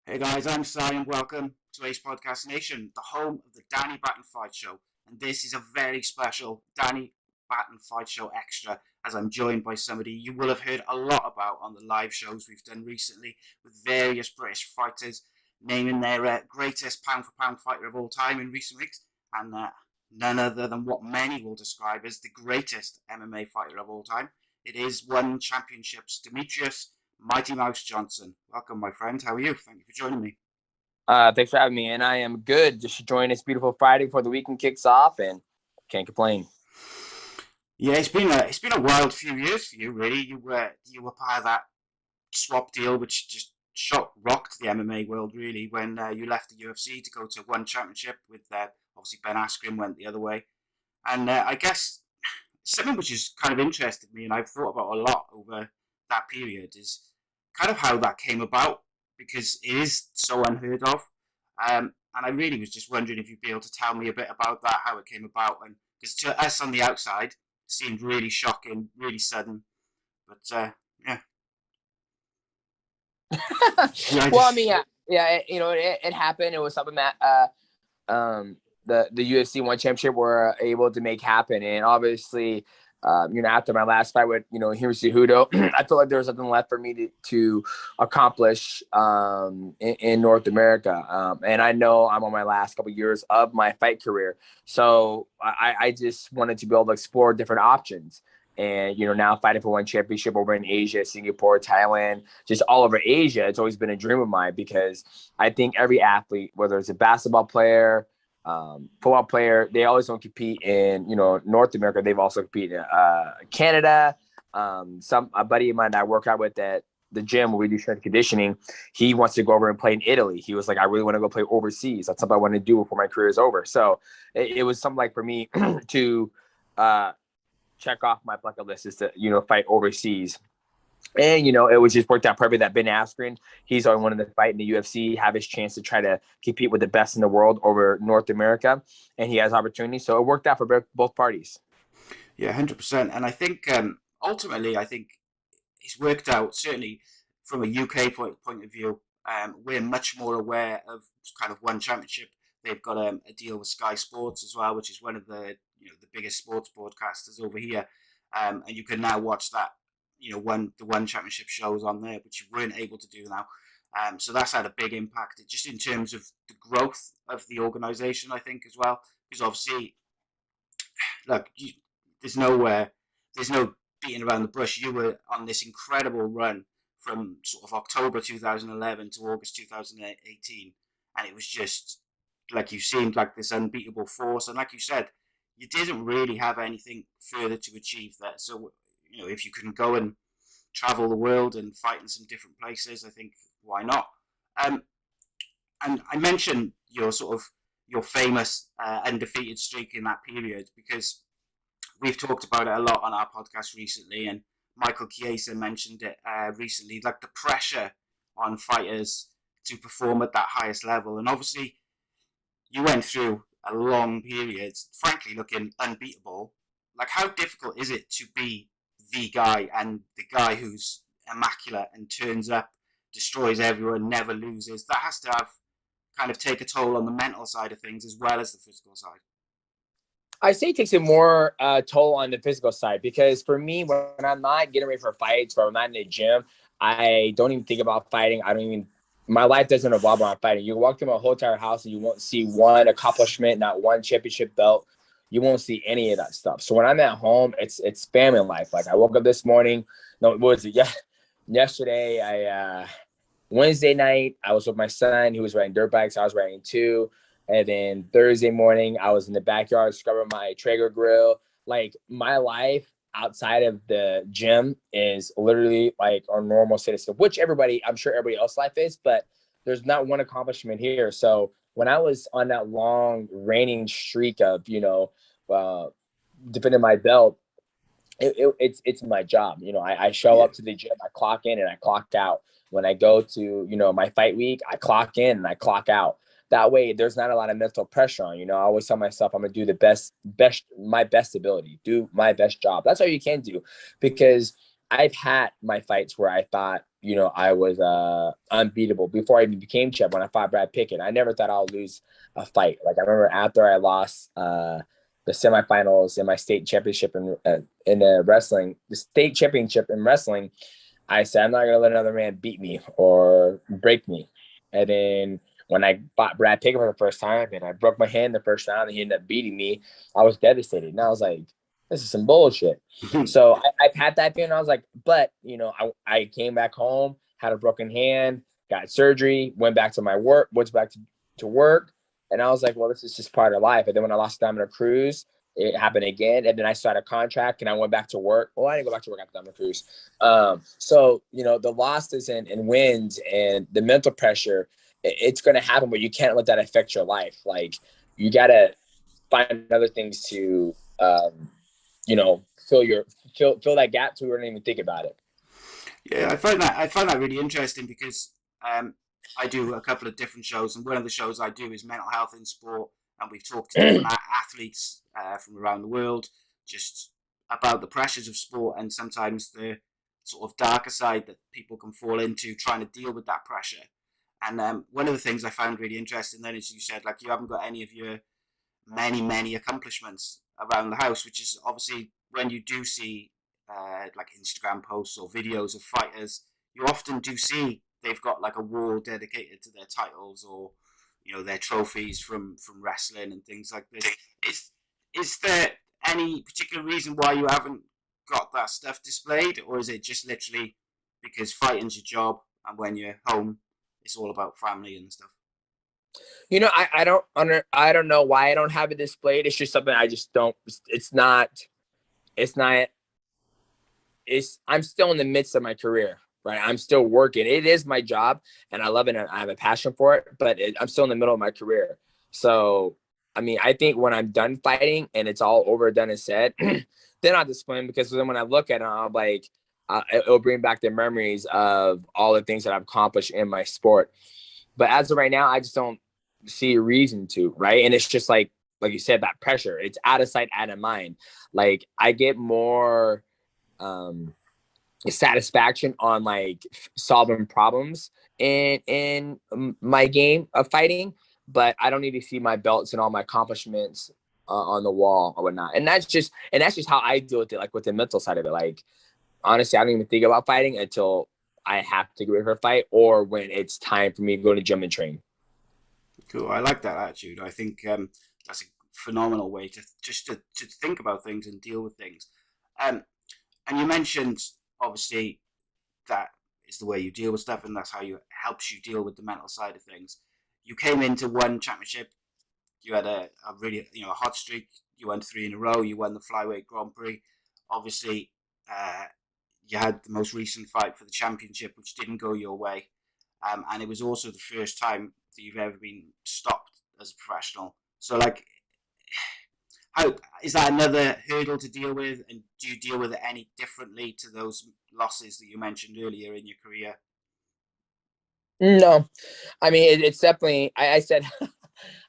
Hey guys, I'm Si and welcome to Ace Podcast Nation, the home of the Danny Batten Fight Show. And this is a very special Danny Batten Fight Show extra, as I'm joined by somebody you will have heard a lot about on the live shows we've done recently with various British fighters naming their greatest pound-for-pound fighter of all time in recent weeks, and none other than what many will describe as the greatest MMA fighter of all time. It is One Championships Demetrious Mighty Mouse Johnson. Welcome, my friend. How are you? Thank you for joining me. Thanks for having me, and I am good. Just enjoying this beautiful Friday before the weekend kicks off, and can't complain. Yeah, it's been a wild few years for you, really. You were part of that swap deal, which just rocked the MMA world, really, when you left the UFC to go to One Championship with obviously Ben Askren went the other way, and I guess something which has kind of interested me and I've thought about a lot over that period is kind of how that came about, because it is so unheard of. And I really was just wondering if you'd be able to tell me a bit about that, how it came about, and because to us on the outside, it seemed really shocking, really sudden. But yeah, yeah, Well, I mean, yeah, it happened. It was something that the UFC One Championship were able to make happen, and obviously, after my last fight with Hiro Cejudo, I felt like there was something left for me to accomplish in North America, and I know I'm on my last couple of years of my fight career, so I just wanted to be able to explore different options. And, now fighting for One Championship over in Asia, Singapore, Thailand, just all over Asia, it's always been a dream of mine, because I think every athlete, whether it's a basketball player, football player, they always don't compete in, North America. They've also competed in Canada. A buddy of mine that I work out with at the gym where we do strength conditioning, he wants to go over and play in Italy. He was like, I really want to go play overseas. That's something I want to do before my career is over. So it was something like for me to check off my bucket list is to, fight overseas. And, it was just worked out perfect that Ben Askren, he's only wanted to fight in the UFC, have his chance to try to compete with the best in the world over North America. And he has opportunity. So it worked out for both parties. Yeah, 100%. And I think ultimately, I think it's worked out, certainly from a UK point of view. We're much more aware of kind of One Championship. They've got a deal with Sky Sports as well, which is one of the the biggest sports broadcasters over here, and you can now watch that the One Championship shows on there, which you weren't able to do now. So that's had a big impact, just in terms of the growth of the organisation, I think, as well. Because obviously, look, there's no beating around the bush. You were on this incredible run from sort of October 2011 to August 2018, and it was just like you seemed like this unbeatable force. And like you said, you didn't really have anything further to achieve there. So if you can go and travel the world and fight in some different places, I think why not? Um, and I mentioned your famous undefeated streak in that period because we've talked about it a lot on our podcast recently, and Michael Chiesa mentioned it recently, like the pressure on fighters to perform at that highest level. And obviously, you went through a long period, frankly, looking unbeatable. Like, how difficult is it to be the guy and the guy who's immaculate and turns up, destroys everyone, never loses? That has to have kind of take a toll on the mental side of things as well as the physical side. I say it takes a more toll on the physical side, because for me, when I'm not getting ready for fights or I'm not in the gym, I don't even think about fighting. My life doesn't evolve around fighting. You walk through my whole entire house and you won't see one accomplishment, not one championship belt. You won't see any of that stuff. So when I'm at home, it's family life. Like I woke up this morning. No, what was it? Yeah, yesterday, Wednesday night, I was with my son. He was riding dirt bikes. I was riding too. And then Thursday morning, I was in the backyard scrubbing my Traeger grill. Like my life outside of the gym is literally like our normal citizen, which I'm sure everybody else's life is, but there's not one accomplishment here. So when I was on that long reigning streak of, defending my belt, it's my job. I show up to the gym, I clock in and I clock out. When I go to, my fight week, I clock in and I clock out. That way there's not a lot of mental pressure on. I always tell myself I'm gonna do my best ability, do my best job. That's all you can do, because I've had my fights where I thought you know, I was unbeatable before I even became champ. When I fought Brad Pickett, I never thought I would lose a fight. Like I remember after I lost the semifinals in my state championship in the wrestling, the state championship in wrestling, I said I'm not gonna let another man beat me or break me. And then when I fought Brad Pickett for the first time and I broke my hand the first round and he ended up beating me, I was devastated. And I was like, this is some bullshit. So I've had that feeling. I was like, but, you know, I came back home, had a broken hand, got surgery, went back to my work, went back to work. And I was like, well, this is just part of life. And then when I lost Dominic Cruz, it happened again. And then I started a contract and I went back to work. Well, I didn't go back to work after Dominic Cruz. So, you know, the losses and wins and the mental pressure, it's going to happen, but you can't let that affect your life. Like you got to find other things to, you know, fill that gap so we don't even think about it. Yeah, I find that really interesting because I do a couple of different shows, and one of the shows I do is mental health in sport, and we've talked to different athletes from around the world just about the pressures of sport and sometimes the sort of darker side that people can fall into trying to deal with that pressure. And one of the things I found really interesting then is you said like you haven't got any of your many accomplishments around the house, which is obviously when you do see like Instagram posts or videos of fighters, you often do see they've got like a wall dedicated to their titles or you know their trophies from wrestling and things like this. Is there any particular reason why you haven't got that stuff displayed, or is it just literally because fighting's your job and when you're home it's all about family and stuff? You know, I don't know why I don't have it displayed. It's just something I just don't. I'm still in the midst of my career, right? I'm still working. It is my job and I love it and I have a passion for it, but I'm still in the middle of my career. So, I mean, I think when I'm done fighting and it's all over, done and said, then I'll display them, because then when I look at it, I'm like, it'll bring back the memories of all the things that I've accomplished in my sport. But as of right now, I just don't see a reason to, right? And it's just like you said, that pressure, it's out of sight, out of mind. Like I get more satisfaction on like solving problems in my game of fighting, but I don't need to see my belts and all my accomplishments on the wall or whatnot. And that's just how I deal with it, like with the mental side of it. Like honestly, I don't even think about fighting until I have to get ready for a fight or when it's time for me to go to gym and train. Cool. I like that attitude. I think that's a phenomenal way to just to think about things and deal with things. And you mentioned obviously that is the way you deal with stuff, and that's how you helps you deal with the mental side of things. You came into one championship. You had a really a hot streak. You won 3 in a row. You won the flyweight Grand Prix. Obviously, you had the most recent fight for the championship, which didn't go your way, and it was also the first time that you've ever been stopped as a professional. So, like, how is that another hurdle to deal with, and do you deal with it any differently to those losses that you mentioned earlier in your career? No, I mean it's definitely. I said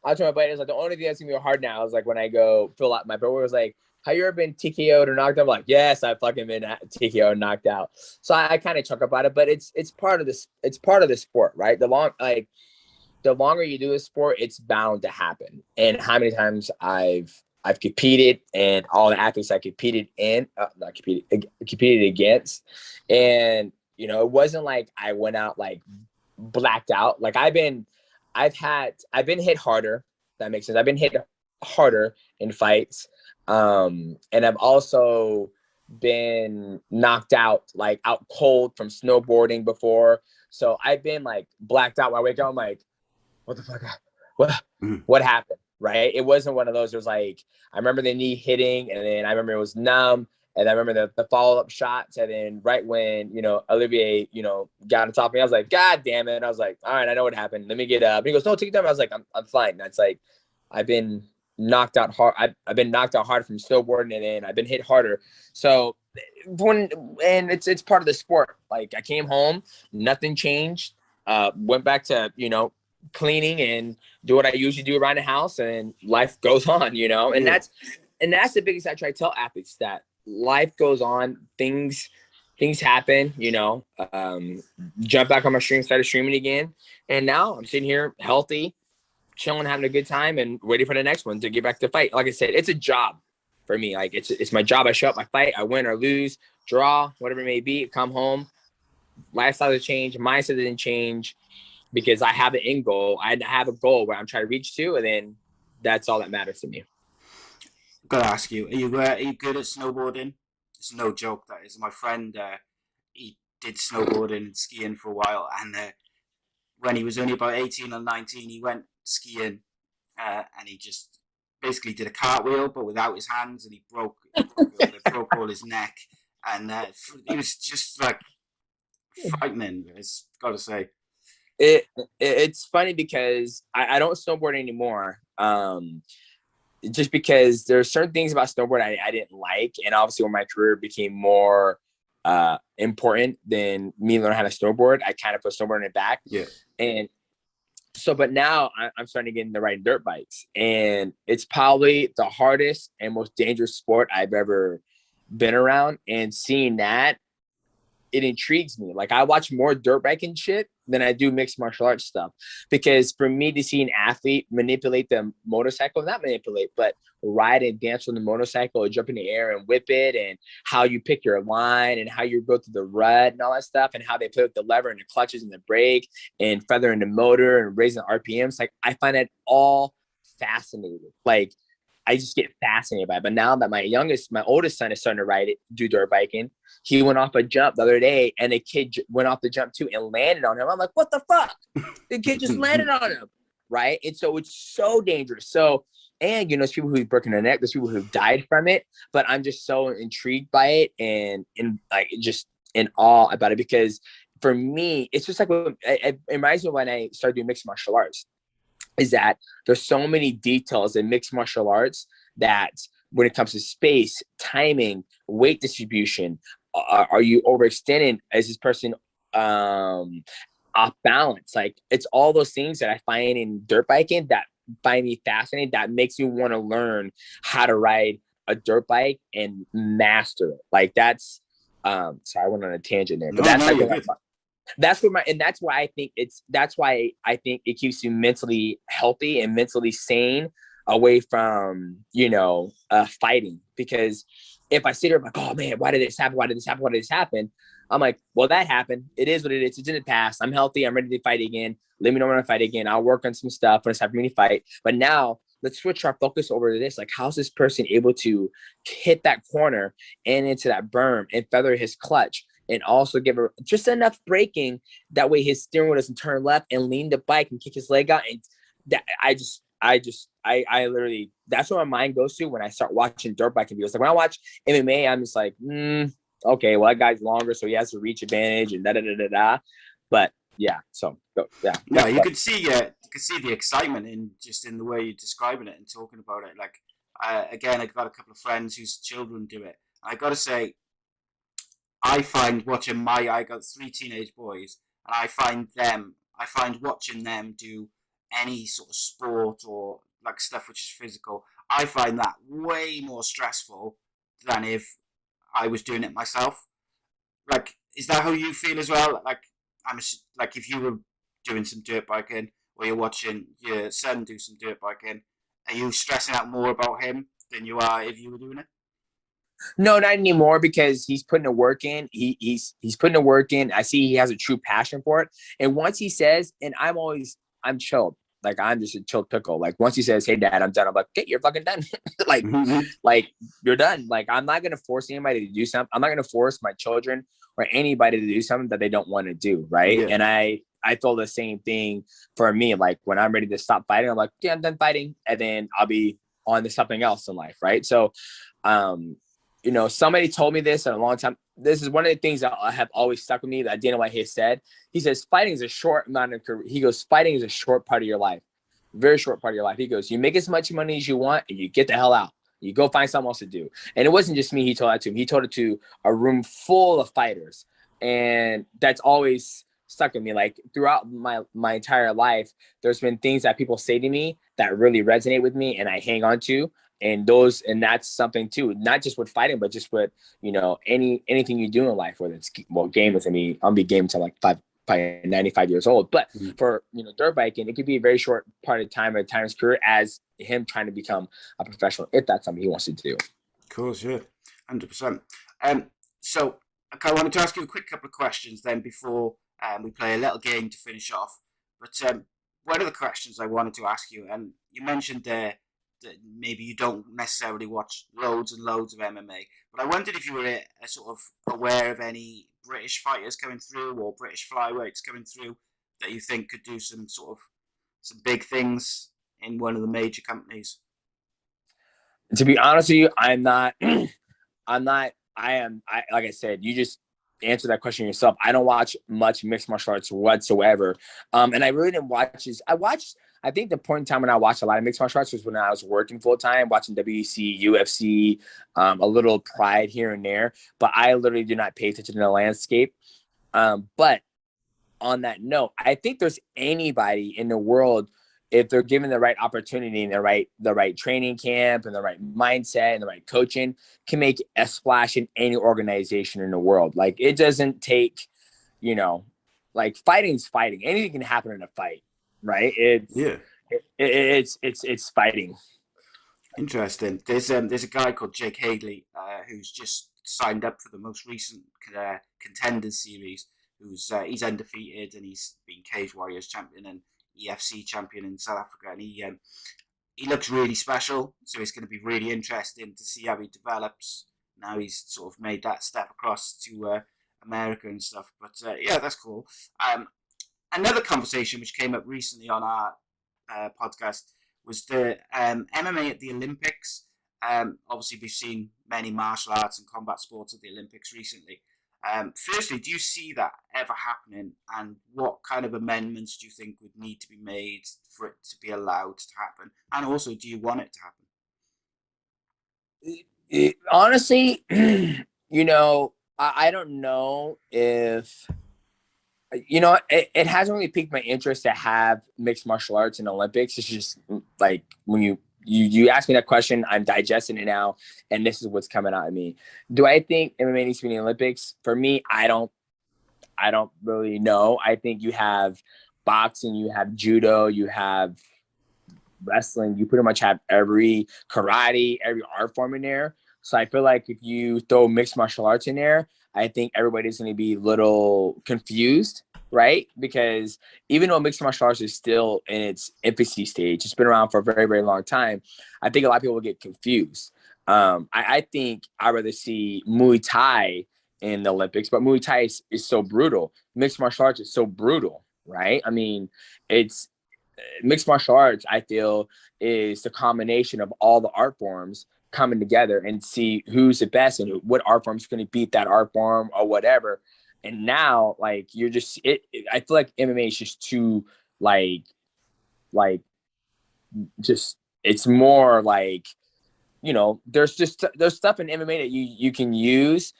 I told my buddy, like the only thing that's gonna be hard now is like when I go fill out. My brother was like, "Have you ever been TKO'd or knocked out?" I'm like, "Yes, I've fucking been TKO'd and knocked out." So I kind of chuck about it, but it's part of this. It's part of the sport, right? The longer you do this sport, it's bound to happen. And how many times I've competed, and all the athletes I competed in, not competed against, and it wasn't like I went out like blacked out. Like I've been hit harder. That makes sense. I've been hit harder in fights, and I've also been knocked out, like out cold from snowboarding before. So I've been like blacked out. When I wake up, I'm like, what the fuck? What happened? Right? It wasn't one of those. It was like, I remember the knee hitting, and then I remember it was numb, and I remember the follow-up shots, and then right when Olivier got on top of me, I was like, God damn it! And I was like, all right, I know what happened. Let me get up. And he goes, no, take it down. I was like, I'm fine. That's like, I've been knocked out hard. I've been knocked out hard from snowboarding, and then I've been hit harder. So it's part of the sport. Like I came home, nothing changed. Went back to cleaning and do what I usually do around the house, and life goes on, and that's the biggest I try to tell athletes, that life goes on. Things things happen, jump back on my stream, started streaming again. And now I'm sitting here healthy, chilling, having a good time, and waiting for the next one to get back to fight. Like I said, it's a job for me. Like it's my job. I show up, I fight, I win or lose, draw, whatever it may be, come home. Lifestyle has changed, mindset didn't change because I have an end goal. I have a goal where I'm trying to reach to, and then that's all that matters to me. Gotta ask you, are you good at snowboarding? It's no joke, that is. My friend, he did snowboarding and skiing for a while, and when he was only about 18 or 19, he went skiing, and he just basically did a cartwheel, but without his hands, and he broke all his neck, and he was just like frightening. It's got to say. It's funny because I don't snowboard anymore. Just because there's certain things about snowboard I didn't like, and obviously when my career became more important than me learning how to snowboard, I kind of put snowboarding it back. Yeah. And so, but now I'm starting to get into riding dirt bikes, and it's probably the hardest and most dangerous sport I've ever been around. And seeing that, it intrigues me. Like, I watch more dirt biking shit than I do mixed martial arts stuff, because for me to see an athlete manipulate the motorcycle, not manipulate, but ride and dance on the motorcycle or jump in the air and whip it, and how you pick your line and how you go through the rut and all that stuff, and how they put the lever and the clutches and the brake and feathering the motor and raising the RPMs. Like, I find that all fascinating. Like, I just get fascinated by it. But now that my oldest son is starting to do dirt biking, he went off a jump the other day, and a kid went off the jump too and landed on him. I'm like, what the fuck? The kid just landed on him, right? And so it's so dangerous. So, and there's people who've broken their neck, there's people who've died from it, but I'm just so intrigued by it and like just in awe about it, because for me, it's just like, it reminds me when I started doing mixed martial arts, is that there's so many details in mixed martial arts that when it comes to space, timing, weight distribution, are you overextending? Is this person off balance? Like, it's all those things that I find in dirt biking that find me fascinating, that makes me want to learn how to ride a dirt bike and master it. Like, that's sorry, I went on a tangent there, but that's why I think it keeps you mentally healthy and mentally sane away from, fighting. Because if I sit here, I'm like, oh man, why did this happen? Why did this happen? Why did this happen? I'm like, well, that happened. It is what it is. It's in the past. I'm healthy. I'm ready to fight again. Let me know when I fight again. I'll work on some stuff when it's time for me to fight. But now let's switch our focus over to this. Like, how's this person able to hit that corner and into that berm and feather his clutch, and also give her just enough braking that way his steering wheel doesn't turn left, and lean the bike and kick his leg out? And that I literally, that's where my mind goes to when I start watching dirt biking videos. Like, when I watch MMA, I'm just like, okay, well, that guy's longer, so he has a reach advantage and da-da-da-da-da. But yeah, so yeah. No, you could see the excitement in the way you're describing it and talking about it. Like, again, I've got a couple of friends whose children do it. I got to say, I find I got 3 teenage boys, and I find watching them do any sort of sport or like stuff which is physical, I find that way more stressful than if I was doing it myself. Like, is that how you feel as well? Like if you were doing some dirt biking, or you're watching your son do some dirt biking, are you stressing out more about him than you are if you were doing it? No, not anymore, because he's putting the work in. He's putting the work in. I see he has a true passion for it. And once he says, and I'm chilled. Like, I'm just a chilled pickle. Like, once he says, "Hey dad, I'm done," I'm like, "Okay, you're fucking done." like, like you're done. Like, I'm not going to force anybody to do something. I'm not going to force my children or anybody to do something that they don't want to do. Right. Yeah. And I feel the same thing for me. Like, when I'm ready to stop fighting, I'm like, yeah, I'm done fighting. And then I'll be on to something else in life. Right. So, somebody told me this in a long time. This is one of the things that have always stuck with me that Dana White has said. He says, fighting is a short amount of career. He goes, fighting is a short part of your life. Very short part of your life. He goes, you make as much money as you want and you get the hell out. You go find something else to do. And it wasn't just me he told that to. He told it to a room full of fighters. And that's always stuck with me. Like, throughout my entire life, there's been things that people say to me that really resonate with me and I hang on to. And that's something too, not just with fighting, but just with, anything you do in life, whether it's, gamers. I mean, I'll be game until like probably 95 years old. But for, dirt biking, it could be a very short part of time at his career as him trying to become a professional, if that's something he wants to do. Of course, yeah, 100%. So I wanted to ask you a quick couple of questions then before we play a little game to finish off. But one of the questions I wanted to ask you, and you mentioned there that maybe you don't necessarily watch loads and loads of MMA, but I wondered if you were sort of aware of any British fighters coming through or British flyweights coming through that you think could do some big things in one of the major companies. To be honest with you, I'm not. Like I said, you just answer that question yourself. I don't watch much mixed martial arts whatsoever. And I really didn't watch I think the point in time when I watched a lot of mixed martial arts was when I was working full time, watching WEC, UFC, a little Pride here and there. But I literally do not pay attention to the landscape. But on that note, I think there's anybody in the world, if they're given the right opportunity and the right training camp and the right mindset and the right coaching, can make a splash in any organization in the world. Like, it doesn't take, like, fighting's fighting. Anything can happen in a fight, right? It's fighting. Interesting. There's a guy called Jake Haley who's just signed up for the most recent Contenders series. He's undefeated, and he's been Cage Warriors champion and EFC champion in South Africa, and he looks really special. So it's going to be really interesting to see how he develops. Now he's sort of made that step across to America and stuff. But yeah, that's cool. Another conversation which came up recently on our podcast was the MMA at the Olympics. Obviously, we've seen many martial arts and combat sports at the Olympics recently. Firstly, do you see that ever happening, and what kind of amendments do you think would need to be made for it to be allowed to happen? And also, do you want it to happen? Honestly, I don't know if, it hasn't really piqued my interest to have mixed martial arts in the Olympics. It's just like, when you ask me that question, I'm digesting it now, and this is what's coming out of me. Do I think MMA needs to be in the Olympics? For me, I don't really know. I think you have boxing, you have judo, you have wrestling. You pretty much have every karate, every art form in there. So I feel like if you throw mixed martial arts in there, I think everybody's going to be a little confused, right? Because even though mixed martial arts is still in its infancy stage, it's been around for a very, very long time, I think a lot of people will get confused. I think I'd rather see Muay Thai in the Olympics, but Muay Thai is so brutal. Mixed martial arts is so brutal, right? I mean, it's mixed martial arts, I feel, is the combination of all the art forms coming together and see who's the best and what art form is going to beat that art form or whatever. And now, like, you're just I feel like MMA is just too just, it's more like, there's stuff in MMA that you can use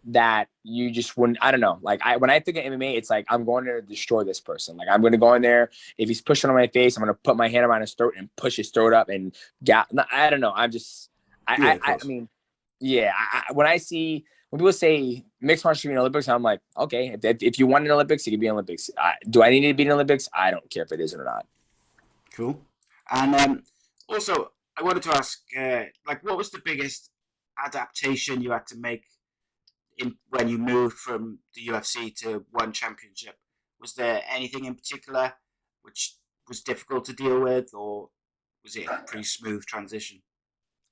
that you just wouldn't. I don't know. Like, when I think of MMA, it's like, I'm going to destroy this person. Like, I'm going to go in there. If he's pushing on my face, I'm going to put my hand around his throat and push his throat up and I don't know. I'm just, I mean, yeah. When people say mixed martial arts in the Olympics, I'm like, okay, if you want an Olympics, it could be an Olympics. Do I need to be in the Olympics? I don't care if it is or not. Cool. And also, I wanted to ask, what was the biggest adaptation you had to make when you moved from the UFC to One Championship? Was there anything in particular which was difficult to deal with, or was it a pretty smooth transition?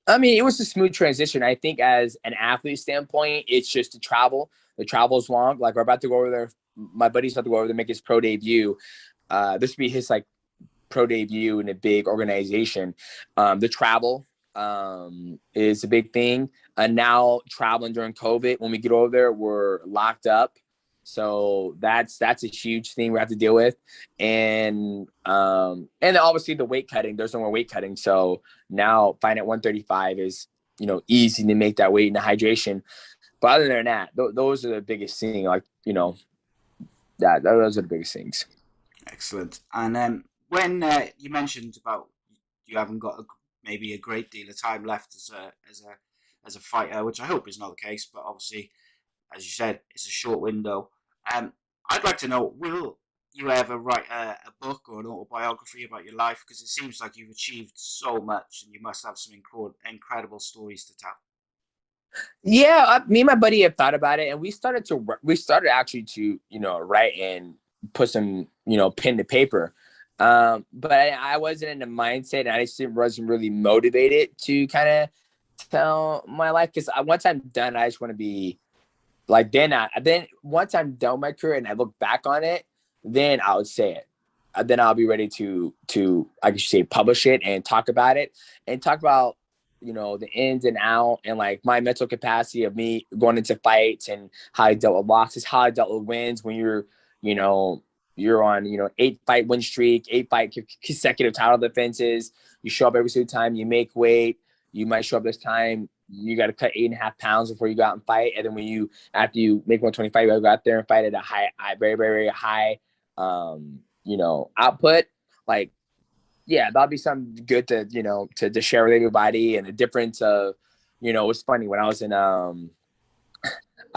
I mean, it was a smooth transition. I think as an athlete standpoint, it's just the travel. The travel is long. Like, we're about to go over there. My buddy's about to go over there, make his pro debut. This would be his pro debut in a big organization. The travel is a big thing. And now traveling during COVID, when we get over there, we're locked up. So that's a huge thing we have to deal with. And obviously the weight cutting, there's no more weight cutting. So now fighting at 135 is, easy to make that weight and the hydration. But other than that, those are the biggest thing. Like, those are the biggest things. Excellent. And when you mentioned about you haven't got maybe a great deal of time left as a fighter, which I hope is not the case. But obviously, as you said, it's a short window. I'd like to know, will you ever write a book or an autobiography about your life? Because it seems like you've achieved so much, and you must have some incredible stories to tell. Yeah, me and my buddy have thought about it, and we started actually to write and put some pen to paper. But I wasn't in the mindset, and I just wasn't really motivated to kind of tell my life, because once I'm done, I just want to be like, then once I'm done with my career and I look back on it, then I would say it. Then I'll be ready to I guess you say publish it and talk about it and talk about the ins and out and like my mental capacity of me going into fights and how I dealt with losses, how I dealt with wins when you're on 8-fight win streak, 8-fight consecutive title defenses. You show up every single time, you make weight. You might show up this time, you got to cut 8.5 pounds before you go out and fight. And then after you make 125, you got to go out there and fight at a very, very high, output. Like, yeah, that'll be something good to, to share with everybody. And the difference of, it's funny when I was in, I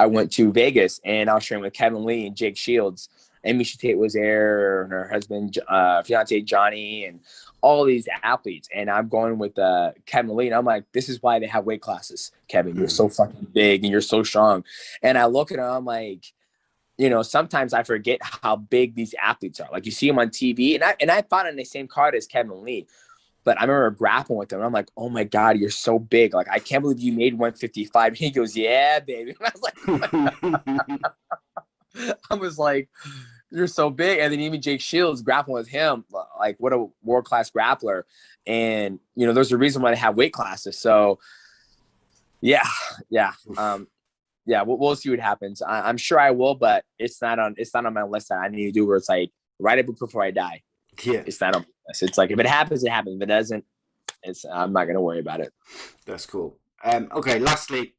went to Vegas and I was training with Kevin Lee and Jake Shields. And Misha Tate was there, and her husband, fiance Johnny, and all these athletes. And I'm going with Kevin Lee, and I'm like, this is why they have weight classes, Kevin. You're so fucking big and you're so strong. And I look at him, I'm like, sometimes I forget how big these athletes are. Like, you see them on TV, and I fought on the same card as Kevin Lee. But I remember grappling with him, and I'm like, oh my God, you're so big. Like, I can't believe you made 155. He goes, yeah, baby. And I was like, you're so big. And then even Jake Shields grappling with him, like, what a world-class grappler. And there's a reason why they have weight classes. So yeah. We'll see what happens. I'm sure I will, but it's not on my list that I need to do, where it's like, write a book before I die. Yeah, it's not on my list. It's like, if it happens, it happens. If it doesn't, I'm not gonna worry about it. that's cool. Okay, lastly,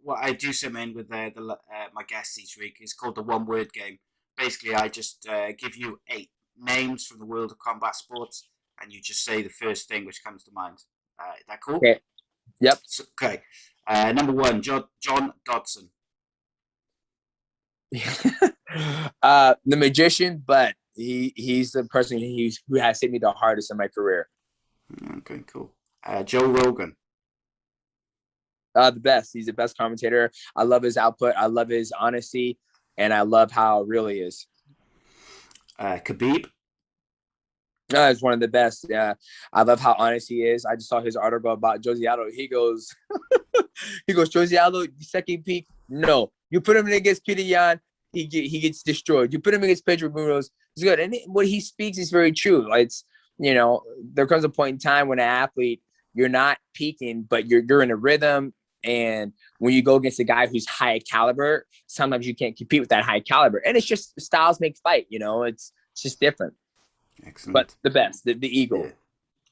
what I do some in with my guests each week is called the one word game. Basically, I just give you 8 names from the world of combat sports, and you just say the first thing which comes to mind. Is that cool? Okay. Yep. Okay. Number 1, John Dodson. The magician, but he's the person who has hit me the hardest in my career. Okay, cool. Joe Rogan. The best. He's the best commentator. I love his output. I love his honesty, and I love how real he is. Khabib. He's one of the best. Yeah, I love how honest he is. I just saw his article about Josie Aldo. He goes, Josie Aldo, second peak. No, you put him against Peter Yan, he gets destroyed. You put him against Pedro Munoz, he's good. And what he speaks is very true. It's there comes a point in time when an athlete, you're not peaking, but you're in a rhythm. And when you go against a guy who's high caliber, sometimes you can't compete with that high caliber. And it's just styles make fight. It's just different. Excellent. But the best, the eagle. Yeah,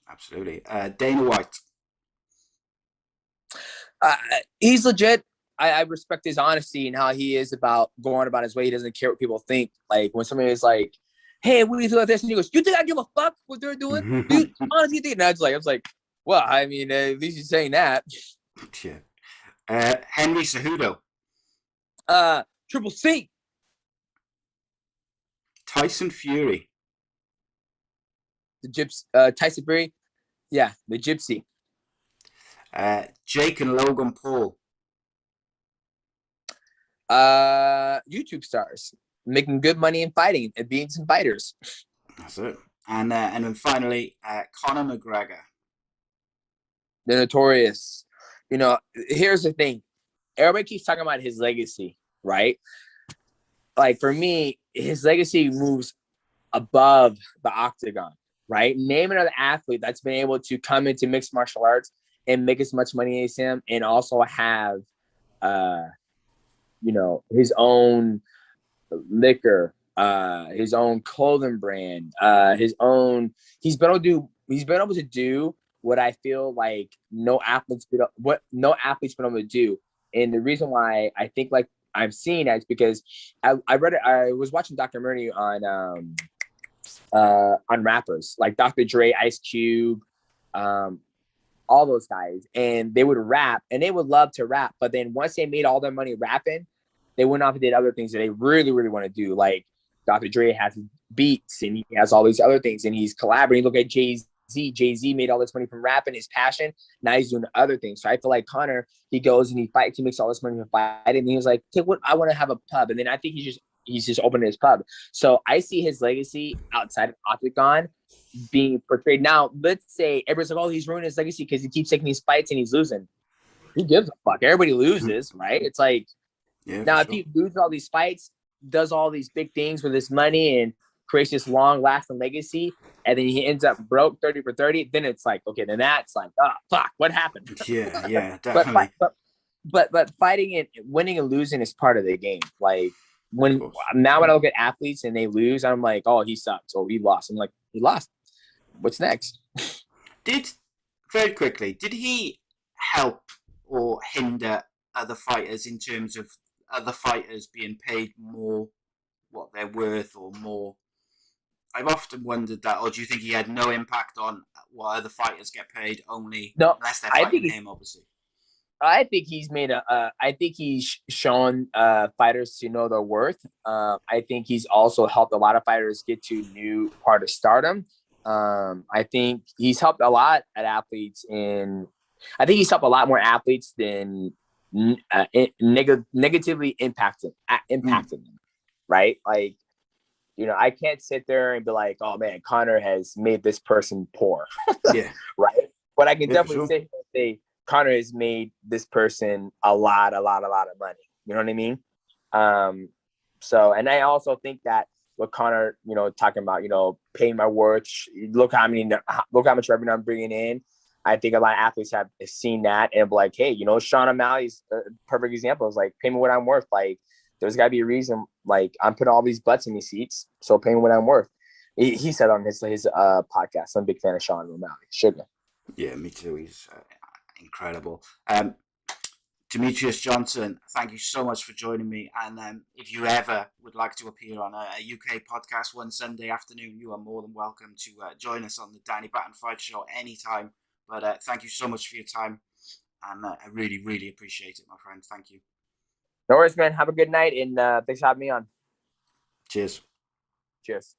absolutely. Dana White. He's legit. I respect his honesty and how he is about going about his way. He doesn't care what people think. Like, when somebody is like, hey, what do you do about this? And he goes, you think I give a fuck what they're doing? Dude, honestly, think? And I was like, well, I mean, at least you're saying that. Yeah. Henry Cejudo. Triple C. Tyson Fury. The gypsy, Tyson Fury. Yeah, the gypsy. Jake and Logan Paul. YouTube stars making good money in fighting and being some fighters. That's it. And then finally, Conor McGregor. The Notorious. Here's the thing. Everybody keeps talking about his legacy, right? Like, for me, his legacy moves above the octagon, right? Name another athlete that's been able to come into mixed martial arts and make as much money as him, and also have, his own liquor, his own clothing brand, his own. He's been able to do what I feel like no athlete's been able to do. And the reason why I think, like, I'm seeing that is because I was watching documentary on rappers like Dr. Dre, Ice Cube, all those guys, and they would rap, and they would love to rap. But then once they made all their money rapping, they went off and did other things that they really, really want to do. Like Dr. Dre has beats, and he has all these other things, and he's collaborating. Look at Jay-Z. Jay-Z made all this money from rapping, his passion. Now he's doing other things. So I feel like Conor, he goes and he fights, he makes all this money from fighting, and he was like, "Okay, what? I want to have a pub." And then I think he's just opening his pub. So I see his legacy outside of Octagon being portrayed. Now, let's say everybody's like, "Oh, he's ruining his legacy because he keeps taking these fights and he's losing." Who gives a fuck? Everybody loses, right? It's like, now if he loses all these fights, does all these big things with his money and creates this long lasting legacy, and then he ends up broke 30 for 30, then it's like, okay, then that's like, oh fuck, what happened? Yeah, definitely. but fighting and winning and losing is part of the game. Like when I look at athletes and they lose, I'm like, oh, he sucks, or he lost. I'm like, he lost. What's next? Very quickly, did he help or hinder other fighters in terms of other fighters being paid more what they're worth or more? I've often wondered that. Or do you think he had no impact on what other fighters get paid, only unless they're fighting him, obviously? I think he's made I think he's shown fighters to know their worth. I think he's also helped a lot of fighters get to new part of stardom. I think he's helped a lot at athletes I think he's helped a lot more athletes than negatively impacted them, right? Like, you know, I can't sit there and be like, oh man, Conor has made this person poor. Yeah. Right. But I can definitely say Conor has made this person a lot of money. You know what I mean? So, and I also think that with Conor, you know, talking about, you know, paying my worth, look how much revenue I'm bringing in. I think a lot of athletes have seen that and be like, hey, you know, Sean O'Malley's a perfect example. Is like, pay me what I'm worth. Like, there's got to be a reason. Like, I'm putting all these butts in these seats, so pay me what I'm worth. He said on his podcast, I'm a big fan of Sean O'Malley. Sugar. Yeah, me too. He's incredible. Demetrious Johnson, thank you so much for joining me. And if you ever would like to appear on a UK podcast one Sunday afternoon, you are more than welcome to join us on the Danny Batten Fight Show anytime. But thank you so much for your time. And I really, really appreciate it, my friend. Thank you. No worries, man. Have a good night. And thanks for having me on. Cheers. Cheers.